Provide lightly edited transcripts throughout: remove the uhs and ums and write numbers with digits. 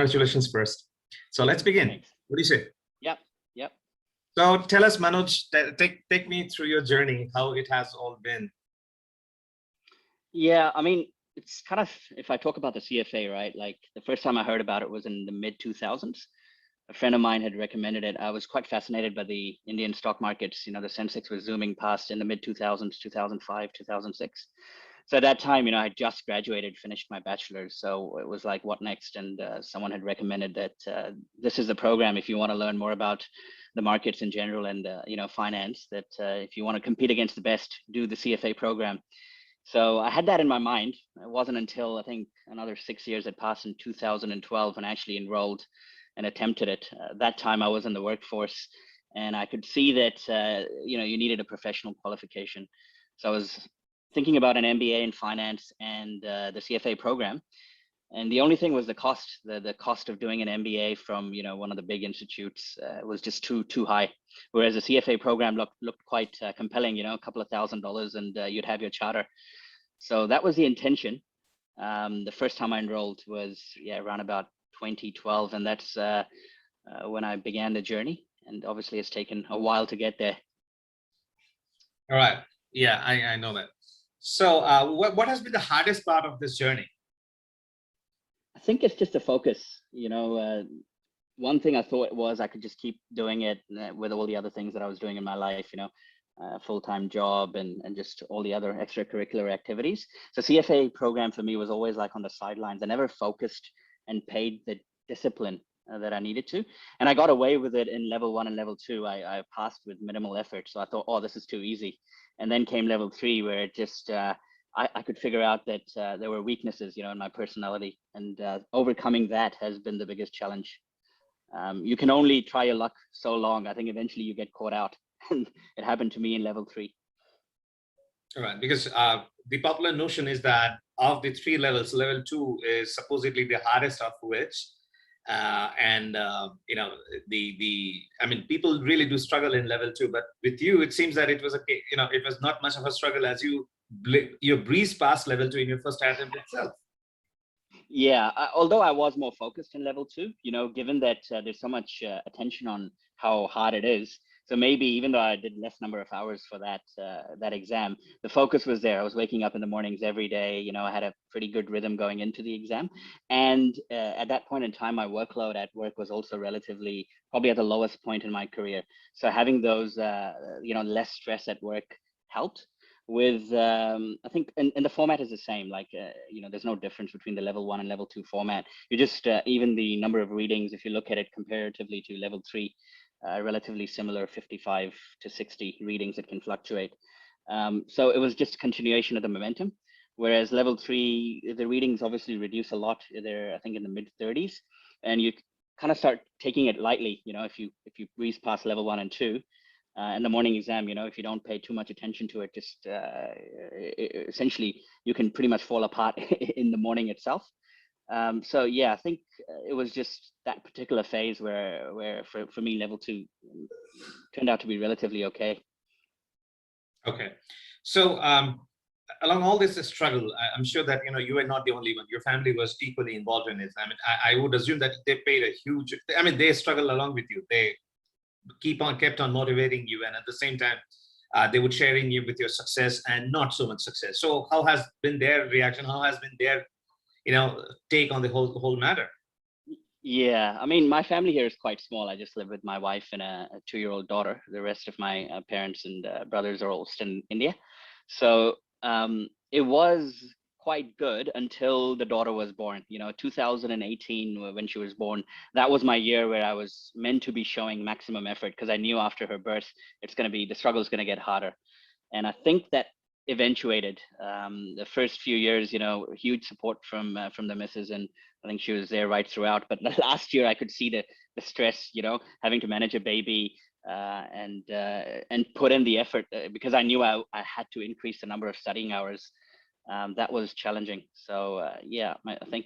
congratulations first. So let's begin. Thanks. What do you say? Yep. Yep. So tell us, Manoj, take me through your journey, how it has all been. Yeah, I mean, it's kind of, if I talk about the CFA, right? Like the first time I heard about it was in the mid 2000s. A friend of mine had recommended it. I was quite fascinated by the Indian stock markets. You know, the Sensex was zooming past in the mid 2000s, 2005, 2006. So at that time, you know, I just graduated, finished my bachelor's. So it was like, what next? And someone had recommended that this is the program if you want to learn more about the markets in general and, you know, finance, that if you want to compete against the best, do the CFA program. So I had that in my mind. It wasn't until I think another 6 years had passed in 2012 when I actually enrolled and attempted it. That time I was in the workforce and I could see that, you know, you needed a professional qualification. So I was thinking about an MBA in finance and the CFA program. And the only thing was the cost. The cost of doing an MBA from, you know, one of the big institutes was just too high. Whereas the CFA program looked quite compelling, you know, a couple of $1,000s and you'd have your charter. So that was the intention. The first time I enrolled was around about 2012, and that's when I began the journey. And obviously, it's taken a while to get there. All right. Yeah, I know that. So what has been the hardest part of this journey? I think it's just a focus. You know, one thing I thought was I could just keep doing it with all the other things that I was doing in my life, you know, full-time job and just all the other extracurricular activities. So CFA program for me was always like on the sidelines. I never focused and paid the discipline that I needed to. And I got away with it in level 1 and level 2. I passed with minimal effort. So I thought, oh, this is too easy. And then came level 3 where it just, I could figure out that there were weaknesses, you know, in my personality, and overcoming that has been the biggest challenge. You can only try your luck so long. I think eventually you get caught out. And it happened to me in level 3. All right, because the popular notion is that of the 3 levels, level 2 is supposedly the hardest of which, you know, I mean, people really do struggle in level 2, but with you, it seems that it was you know, it was not much of a struggle as you breezed past level 2 in your first attempt itself. Yeah, although I was more focused in level 2, you know, given that there's so much attention on how hard it is. So maybe even though I did less number of hours for that exam, the focus was there. I was waking up in the mornings every day. You know, I had a pretty good rhythm going into the exam. And at that point in time, my workload at work was also relatively, probably at the lowest point in my career. So having those, you know, less stress at work helped. With I think and the format is the same, like you know, there's no difference between the level 1 and level 2 format. You just even the number of readings, if you look at it comparatively to level 3, relatively similar, 55 to 60 readings. It can fluctuate. So it was just a continuation of the momentum, whereas level 3, the readings obviously reduce a lot. They're, I think, in the mid 30s, and you kind of start taking it lightly, you know, if you breeze past level 1 and 2. In the morning exam, you know, if you don't pay too much attention to it, just essentially you can pretty much fall apart in the morning itself. So yeah, I think it was just that particular phase where for me, level 2 turned out to be relatively okay. Okay. So along all this struggle, I'm sure that, you know, you were not the only one. Your family was equally involved in it. I mean, I would assume that they paid a huge, I mean, they struggled along with you. They kept on motivating you, and at the same time they would sharing you with your success and not so much success. So how has been their reaction? How has been their, you know, take on the whole matter? Yeah, I mean, my family here is quite small. I just live with my wife and a 2-year-old daughter. The rest of my parents and brothers are all still in India. So it was quite good until the daughter was born. You know, 2018, when she was born, that was my year where I was meant to be showing maximum effort, because I knew after her birth, it's going to be, the struggle is going to get harder. And I think that eventuated. The first few years, you know, huge support from the missus, and I think she was there right throughout. But the last year, I could see the stress, you know, having to manage a baby and put in the effort, because I knew I had to increase the number of studying hours. That was challenging. So yeah, I think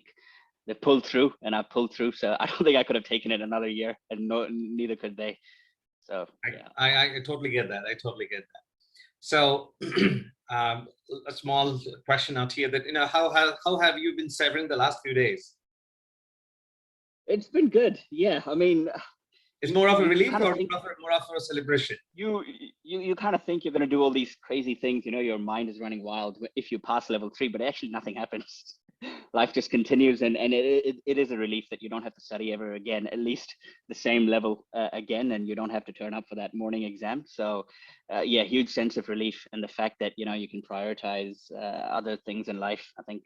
they pulled through, and I pulled through. So I don't think I could have taken it another year, and neither could they. So yeah, I totally get that. I totally get that. So a small question out here, that, you know, how have you been severing the last few days? It's been good. Yeah. I mean, It's more of a you relief kind of or think more of a celebration? you kind of think you're going to do all these crazy things. Your mind is running wild if you pass level 3, but actually nothing happens. Life just continues, and it is a relief that you don't have to study ever again, at least the same level again, and you don't have to turn up for that morning exam. So yeah, huge sense of relief, and the fact that you can prioritize other things in life, I think,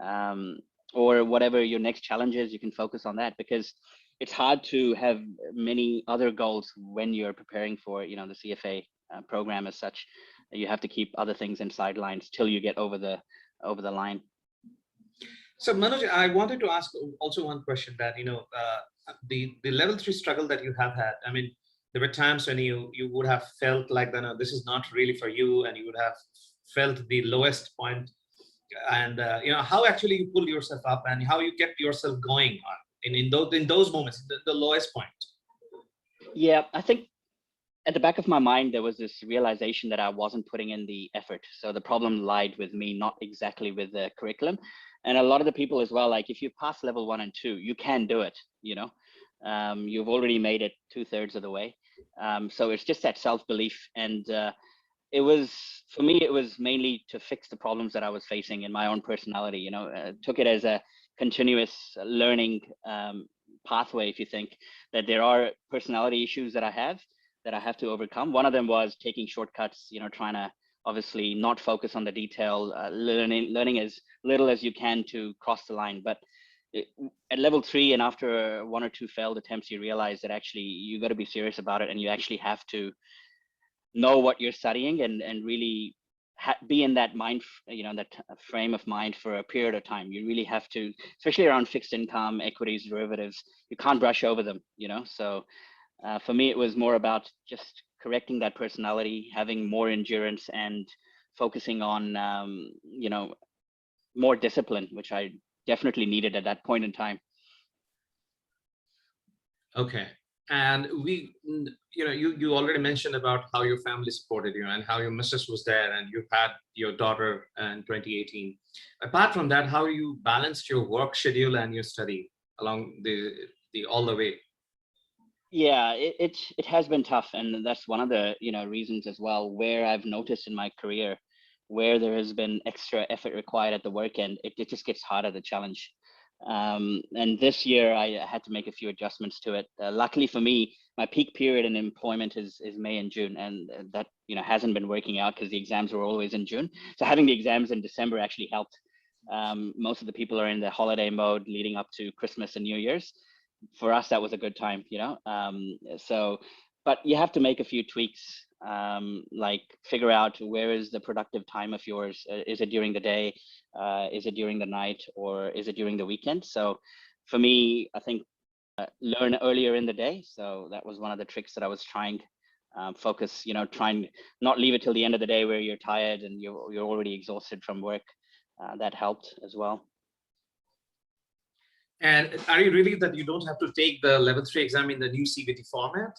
um, or whatever your next challenge is, you can focus on that, because it's hard to have many other goals when you're preparing for the CFA program as such. You have to keep other things in sidelines till you get over the line. So Manoj, I wanted to ask also one question that, the level 3 struggle that you have had. I mean, there were times when you would have felt like, no, this is not really for you, and you would have felt the lowest point. And how actually you pull yourself up and how you kept yourself going on in those moments, the lowest point. Yeah, I think at the back of my mind, there was this realization that I wasn't putting in the effort. So the problem lied with me, not exactly with the curriculum. And a lot of the people as well, like if you pass level 1 and 2, you can do it, you've already made it 2/3 of the way. So it's just that self-belief. And it was, for me, it was mainly to fix the problems that I was facing in my own personality, took it as a continuous learning pathway. If you think that there are personality issues that I have to overcome. One of them was taking shortcuts, trying to obviously not focus on the detail, learning as little as you can to cross the line. But at level 3 and after 1 or 2 failed attempts, you realize that actually you got to be serious about it, and you actually have to know what you're studying and really be in that mind, that frame of mind for a period of time. You really have to, especially around fixed income, equities, derivatives, you can't brush over them, so for me, it was more about just correcting that personality, having more endurance, and focusing on, more discipline, which I definitely needed at that point in time. Okay. And you already mentioned about how your family supported you and how your missus was there and you had your daughter in 2018. Apart from that, how you balanced your work schedule and your study along the all the way? Yeah, it has been tough, and that's one of the reasons as well, where I've noticed in my career where there has been extra effort required at the work end, it just gets harder to challenge. And this year I had to make a few adjustments to it. Luckily for me, my peak period in employment is May and June, and that hasn't been working out because the exams were always in June. So having the exams in December actually helped. Most of the people are in the holiday mode leading up to Christmas and New Year's. For us, that was a good time, so, but you have to make a few tweaks, like figure out where is the productive time of yours. Is it during the day? Is it during the night, or is it during the weekend? So for me, I think learn earlier in the day. So that was one of the tricks that I was trying. Focus, trying not leave it till the end of the day where you're tired and you're already exhausted from work. That helped as well. And are you really that you don't have to take the level 3 exam in the new CBT format?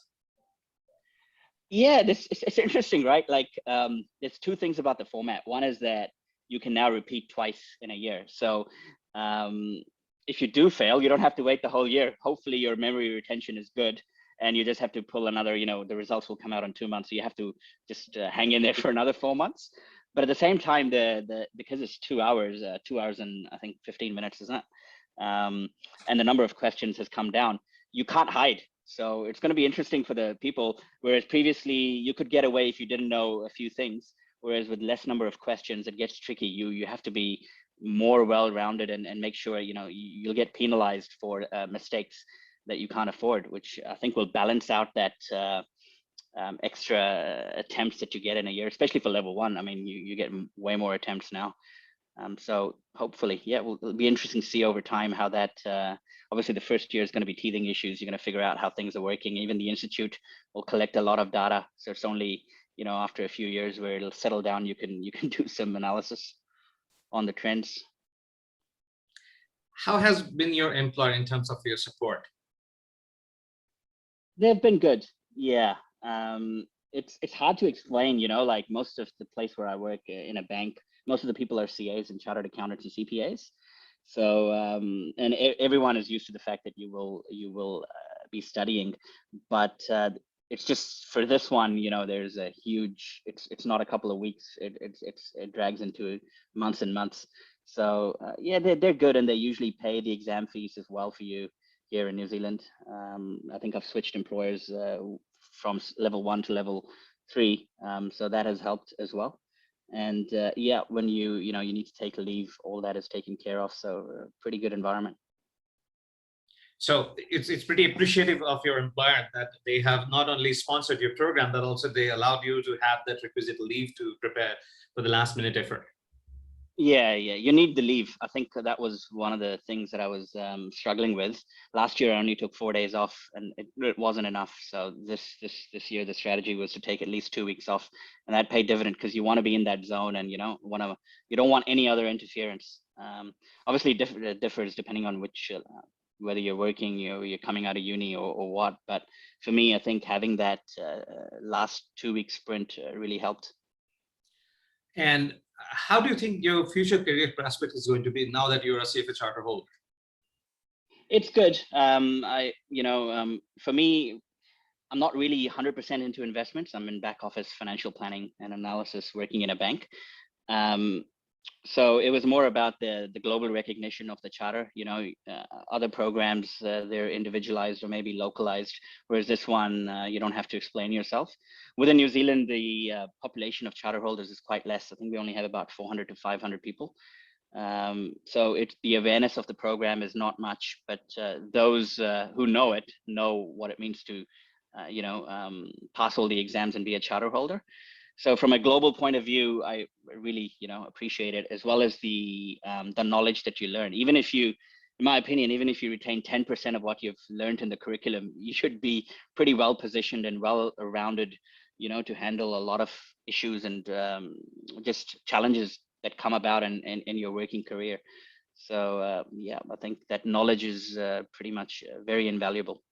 Yeah, it's interesting, right? Like, there's 2 things about the format. One is that you can now repeat twice in a year. So if you do fail, you don't have to wait the whole year. Hopefully your memory retention is good, and you just have to pull another, the results will come out in 2 months. So you have to just hang in there for another 4 months. But at the same time, because it's 2 hours, 2 hours and I think 15 minutes, isn't it? And the number of questions has come down. You can't hide. So it's going to be interesting for the people, whereas previously you could get away if you didn't know a few things, whereas with less number of questions, it gets tricky. You have to be more well-rounded and make sure, you'll get penalized for mistakes that you can't afford, which I think will balance out that extra attempts that you get in a year, especially for level 1. I mean, you get way more attempts now. So hopefully, yeah, it'll be interesting to see over time how that, obviously the first year is going to be teething issues. You're going to figure out how things are working. Even the Institute will collect a lot of data. So it's only, after a few years where it'll settle down, you can do some analysis on the trends. How has been your employer in terms of your support? They've been good. Yeah. It's hard to explain, like most of the place where I work in a bank, most of the people are CAs and chartered accountants and CPAs. So and everyone is used to the fact that you will be studying, but it's just for this one, there's a huge. It's not a couple of weeks. It drags into months and months. So yeah, they're good, and they usually pay the exam fees as well for you here in New Zealand. I think I've switched employers from level 1 to level 3, so that has helped as well. And yeah, when you need to take a leave, all that is taken care of. So pretty good environment. So it's pretty appreciative of your employer that they have not only sponsored your program, but also they allowed you to have that requisite leave to prepare for the last minute effort. Yeah, you need the leave. I think that was one of the things that I was struggling with. Last year, I only took 4 days off, and it wasn't enough. So this year, the strategy was to take at least 2 weeks off, and that paid dividend because you want to be in that zone, and you don't want any other interference. Obviously, it differs depending on which whether you're working, you're coming out of uni or what. But for me, I think having that last 2 week sprint really helped. And how do you think your future career prospect is going to be now that you're a CFA charter holder? It's good. For me, I'm not really 100% into investments. I'm in back office financial planning and analysis, working in a bank. So it was more about the global recognition of the charter. Other programs, they're individualized or maybe localized, whereas this one, you don't have to explain yourself. Within New Zealand, the population of charter holders is quite less. I think we only have about 400 to 500 people. So the awareness of the program is not much, but those who know it know what it means to, pass all the exams and be a charter holder. So from a global point of view, I really, appreciate it, as well as the knowledge that you learn. Even if you, in my opinion, even if you retain 10% of what you've learned in the curriculum, you should be pretty well positioned and well-rounded, to handle a lot of issues and just challenges that come about in your working career. So yeah, I think that knowledge is pretty much very invaluable.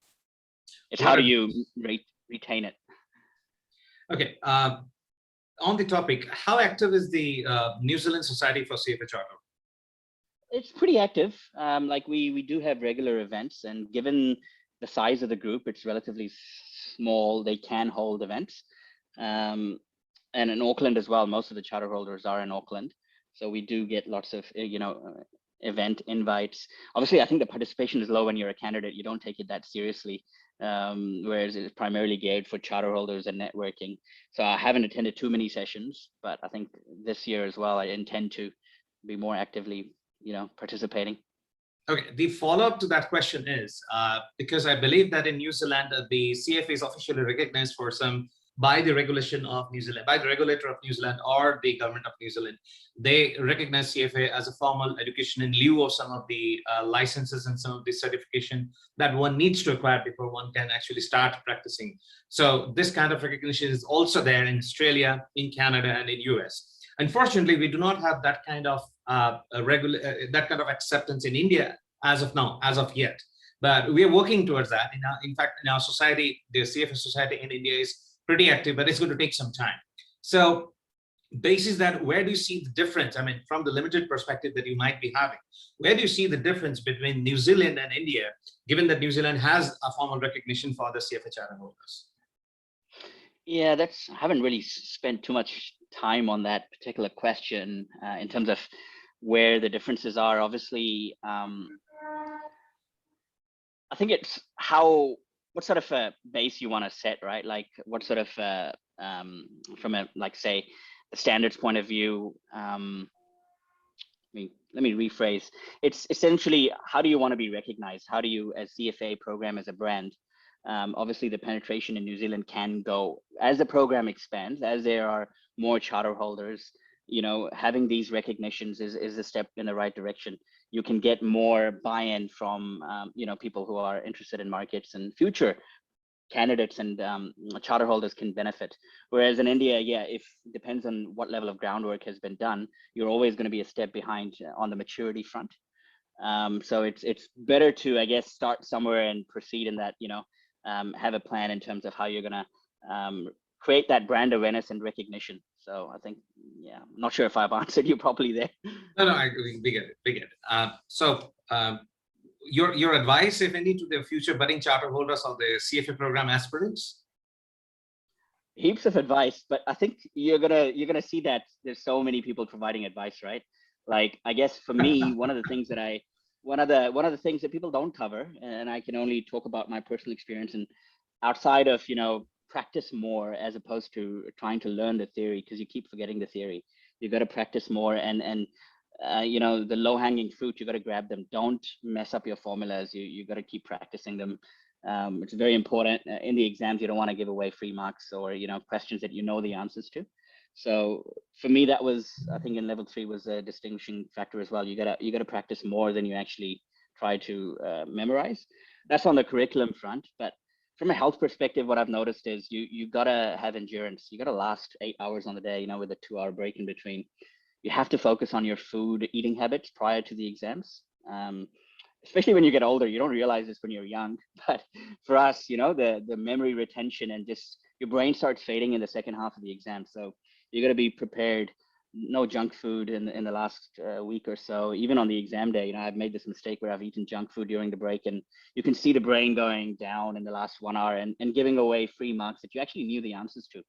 It's how do you retain it? Okay. On the topic, how active is the New Zealand Society for CFA Charter? It's pretty active. Like we do have regular events, and given the size of the group, it's relatively small. They can hold events. And in Auckland as well, most of the charter holders are in Auckland. So we do get lots of, event invites. Obviously, I think the participation is low when you're a candidate. You don't take it that seriously, whereas it's primarily geared for charter holders and networking. So I haven't attended too many sessions, but I think this year as well, I intend to be more actively, participating. Okay, the follow-up to that question is, because I believe that in New Zealand, the CFA is officially recognized by the regulation of New Zealand, by the regulator of New Zealand or the government of New Zealand. They recognize CFA as a formal education in lieu of some of the licenses and some of the certification that one needs to acquire before one can actually start practicing. So this kind of recognition is also there in Australia, in Canada, and in US. Unfortunately, we do not have that kind of acceptance in India as of now, as of yet. But we are working towards that. In fact, in our society, the CFA society in India is pretty active, but it's going to take some time. So basis that, where do you see the difference? I mean, from the limited perspective that you might be having, where do you see the difference between New Zealand and India, given that New Zealand has a formal recognition for the CFA charter holders? Yeah, I haven't really spent too much time on that particular question in terms of where the differences are. Obviously, I think it's what sort of a base you want to set, right? Like what sort of from a, like, say, the standards point of view. Let me rephrase. It's essentially, how do you want to be recognized? How do you, as CFA program, as a brand? Obviously, the penetration in New Zealand can go as the program expands, as there are more charter holders. Having these recognitions is a step in the right direction. You can get more buy-in from people who are interested in markets, and future candidates and charter holders can benefit. Whereas in India, yeah, if depends on what level of groundwork has been done, you're always going to be a step behind on the maturity front. So it's better to, I guess, start somewhere and proceed in that, have a plan in terms of how you're going to create that brand awareness and recognition. So I think, yeah, I'm not sure if I've answered you properly there. No, we get it. We get it. Your advice, if any, to the future budding charter holders or the CFA program aspirants? Heaps of advice, but I think you're gonna see that there's so many people providing advice, right? Like, I guess for me, one of the things that people don't cover, and I can only talk about my personal experience, and outside of, practice more as opposed to trying to learn the theory, because you keep forgetting the theory. You got to practice more, and the low hanging fruit, you got to grab them. Don't mess up your formulas. You got to keep practicing them. It's very important in the exams. You don't want to give away free marks or questions that you know the answers to. So for me, that was, I think, in level 3 was a distinguishing factor as well. You gotta practice more than you actually try to memorize. That's on the curriculum front. But from a health perspective, what I've noticed is you gotta have endurance. You gotta last 8 hours on the day, with a 2-hour break in between. You have to focus on your food eating habits prior to the exams. Especially when you get older, you don't realize this when you're young, but for us, the memory retention and just your brain starts fading in the second half of the exam. So you got to be prepared. No junk food in the last week or so. Even on the exam day, I've made this mistake where I've eaten junk food during the break, and you can see the brain going down in the last 1 hour and giving away free marks that you actually knew the answers to.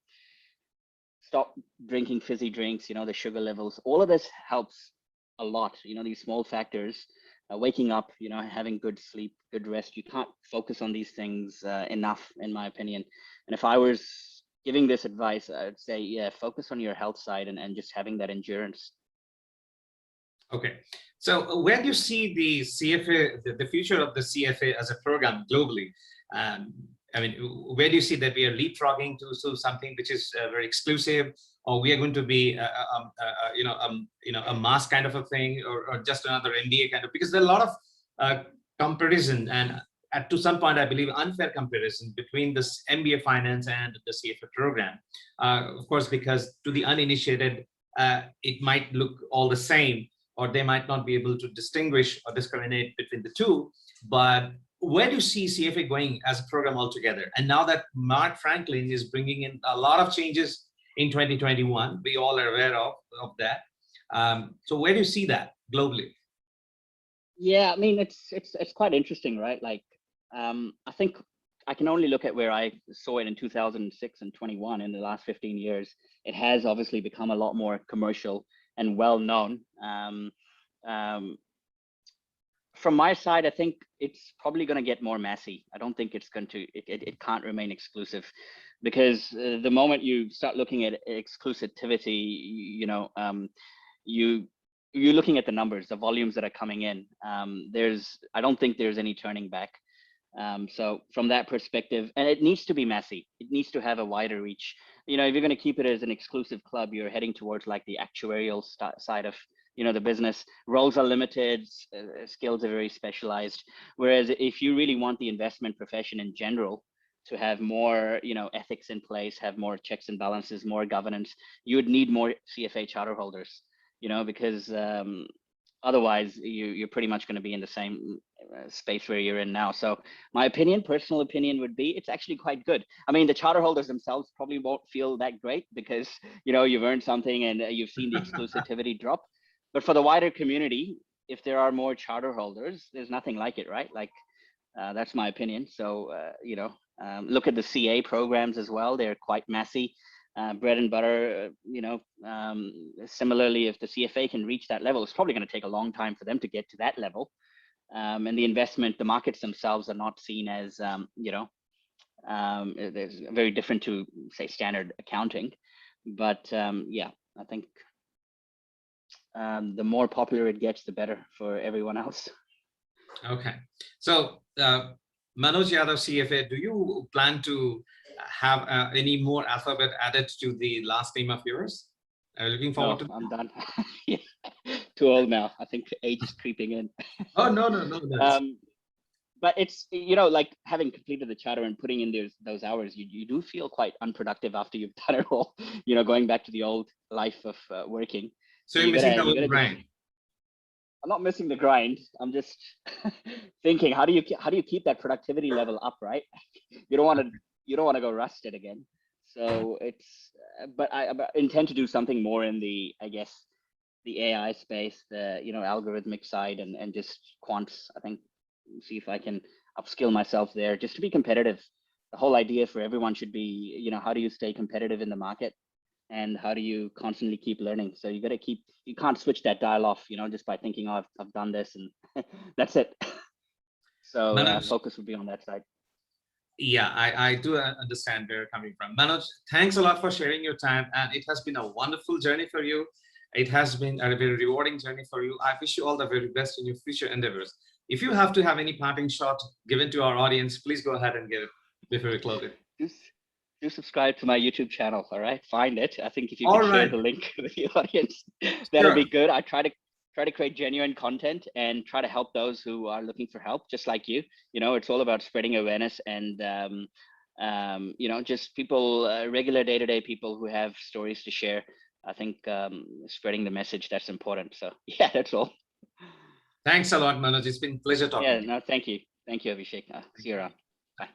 Stop drinking fizzy drinks, the sugar levels. All of this helps a lot. These small factors. Waking up, having good sleep, good rest. You can't focus on these things enough, in my opinion. And if I was giving this advice, I'd say, yeah, focus on your health side and just having that endurance. Okay. So where do you see the CFA, the future of the CFA as a program globally? Where do you see that we are leapfrogging to something which is very exclusive, or we are going to be a mass kind of a thing, or just another MBA kind of? Because there are a lot of comparison and to some point, I believe, unfair comparison between this MBA finance and the CFA program. Of course, because to the uninitiated, it might look all the same, or they might not be able to distinguish or discriminate between the two. But where do you see CFA going as a program altogether? And now that Mark Franklin is bringing in a lot of changes in 2021, we all are aware of that. So where do you see that globally? Yeah, I mean, it's quite interesting, right? Like, I think I can only look at where I saw it in 2006 and 21. In the last 15 years, it has obviously become a lot more commercial and well known. From my side, I think it's probably going to get more messy. I don't think it's going to, it can't remain exclusive, because the moment you start looking at exclusivity, you're looking at the numbers, the volumes that are coming in. I don't think there's any turning back. So from that perspective, and it needs to be messy. It needs to have a wider reach. If you're going to keep it as an exclusive club, you're heading towards like the actuarial side of the business. Roles are limited, skills are very specialized. Whereas if you really want the investment profession in general to have more, ethics in place, have more checks and balances, more governance, you would need more CFA charter holders, because otherwise you're pretty much going to be in the same space where you're in now. So my personal opinion would be it's actually quite good. I mean, the charter holders themselves probably won't feel that great because, you've earned something and you've seen the exclusivity drop. But for the wider community, if there are more charter holders, there's nothing like it, right? Like, that's my opinion. So, look at the CA programs as well. They're quite messy. Bread and butter, similarly, if the CFA can reach that level, it's probably going to take a long time for them to get to that level. And the markets themselves are not seen as, there's very different to, say, standard accounting. But yeah, I think the more popular it gets, the better for everyone else. Okay. So, Manoj Yadav, CFA, do you plan to have any more alphabet added to the last name of yours? Looking forward to. I'm done. Yeah. Too old now. I think age is creeping in. Oh, no. But it's, like having completed the charter and putting in those hours, you do feel quite unproductive after you've done it all, going back to the old life of working. So you're missing the grind. I'm not missing the grind. I'm just thinking, how do you keep that productivity level up, right? You don't want to go rusted again. So it's, but I intend to do something more in the, I guess, the AI space, the, algorithmic side, and just quants. I think, see if I can upskill myself there just to be competitive. The whole idea for everyone should be, how do you stay competitive in the market, and how do you constantly keep learning? So you got to keep, you can't switch that dial off, just by thinking, oh, I've done this and that's it. So Manoj, focus would be on that side. yeah, I do understand where you're coming from. Manoj, thanks a lot for sharing your time. And it has been a wonderful journey for you. It has been a very rewarding journey for you. I wish you all the very best in your future endeavors. If you have to have any parting shot given to our audience, please go ahead and give it before we close it. Just do subscribe to my YouTube channel. All right, find it. I think if you All could share right. the link with the audience, that'll be Sure. good. I try to create genuine content and try to help those who are looking for help, just like you. It's all about spreading awareness and just people, regular day-to-day people who have stories to share. I think spreading the message, that's important. So yeah, that's all. Thanks a lot, Manoj. It's been a pleasure talking Yeah, to you. no, thank you, Abhishek. See you around. Bye.